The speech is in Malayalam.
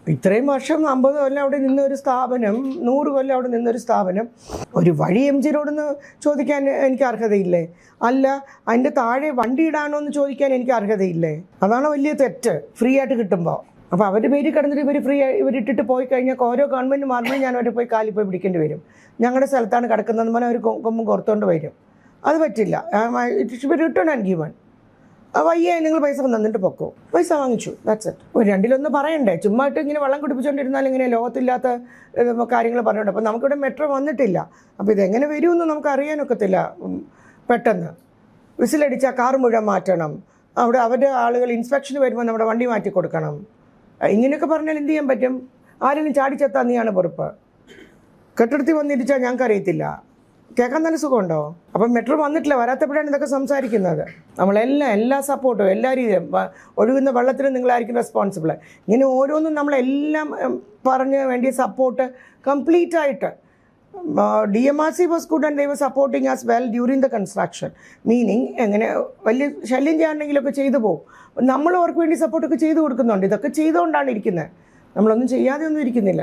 ഇത്രയും വർഷം 50 കൊല്ലം അവിടെ നിന്ന ഒരു സ്ഥാപനം, 100 കൊല്ലം അവിടെ നിന്നൊരു സ്ഥാപനം, ഒരു വഴി എം ജി റോഡെന്ന് ചോദിക്കാൻ എനിക്ക് അർഹതയില്ലേ? അല്ല, അതിൻ്റെ താഴെ വണ്ടി ഇടാനോ എന്ന് ചോദിക്കാൻ എനിക്ക് അർഹതയില്ലേ? അതാണ് വലിയ തെറ്റ്, ഫ്രീ ആയിട്ട് കിട്ടുമ്പോൾ. അപ്പോൾ അവർ പേര് കിടന്നിട്ട് ഇവരിട്ടിട്ട് പോയി കഴിഞ്ഞാൽ ഓരോ ഗവൺമെൻറ് മാറുമ്പോൾ ഞാൻ അവരെ പോയി കാലിൽ പോയി പിടിക്കേണ്ടി വരും. ഞങ്ങളുടെ സ്ഥലത്താണ് കിടക്കുന്നതെന്ന് പറഞ്ഞാൽ അവർ കൊമ്പും പുറത്തുകൊണ്ട് വരും. അത് പറ്റില്ല. It should be return and given. വയ്യേ, നിങ്ങൾ പൈസ തന്നിട്ട് പൊക്കോ. പൈസ വാങ്ങിച്ചു, ദാറ്റ്സ് ഇറ്റ്. ഒരു രണ്ടിലൊന്ന് പറയണ്ടേ? ചുമ്മായിട്ട് ഇങ്ങനെ വെള്ളം കുടിപ്പിച്ചുകൊണ്ടിരുന്നാൽ ഇങ്ങനെ ലോകത്തില്ലാത്ത കാര്യങ്ങൾ പറഞ്ഞുകൊണ്ട്. അപ്പോൾ നമുക്കിവിടെ മെട്രോ വന്നിട്ടില്ല. അപ്പോൾ ഇതെങ്ങനെ വരുമെന്ന് നമുക്ക് അറിയാനൊക്കത്തില്ല. പെട്ടെന്ന് വിസിലടിച്ചാൽ കാർ മുഴുവൻ മാറ്റണം, അവിടെ അവരുടെ ആളുകൾ ഇൻസ്പെക്ഷന് വരുമ്പോൾ നമ്മുടെ വണ്ടി മാറ്റി കൊടുക്കണം. ഇങ്ങനെയൊക്കെ പറഞ്ഞാൽ എന്ത് ചെയ്യാൻ പറ്റും? ആരെങ്കിലും ചാടിച്ചെത്താൻ നീയാണ് പൊറുപ്പ്. കെട്ടിടത്തിൽ വന്നിരിച്ചാൽ ഞങ്ങൾക്ക് അറിയത്തില്ല. കേൾക്കാൻ തന്നെ സുഖമുണ്ടോ? അപ്പം മെട്രോ വന്നിട്ടില്ല, വരാത്തപ്പോഴാണ് ഇതൊക്കെ സംസാരിക്കുന്നത്. എല്ലാ സപ്പോർട്ടും എല്ലാ രീതിയിലും, ഒഴുകുന്ന വെള്ളത്തിനും നിങ്ങളായിരിക്കും റെസ്പോൺസിബിൾ. ഇങ്ങനെ ഓരോന്നും നമ്മളെല്ലാം പറഞ്ഞ് വേണ്ടിയ സപ്പോർട്ട് കംപ്ലീറ്റ് ആയിട്ട് DMRC was good and they were supporting us well during the construction. Meaning എങ്ങനെ വലിയ ശല്യം ചെയ്യാണ്ടെങ്കിലൊക്കെ ചെയ്തു പോകും. നമ്മൾ അവർക്ക് വേണ്ടി സപ്പോർട്ടൊക്കെ ചെയ്തു കൊടുക്കുന്നുണ്ട്. ഇതൊക്കെ ചെയ്തുകൊണ്ടാണ് ഇരിക്കുന്നത്. നമ്മളൊന്നും ചെയ്യാതെ ഒന്നും ഇരിക്കുന്നില്ല.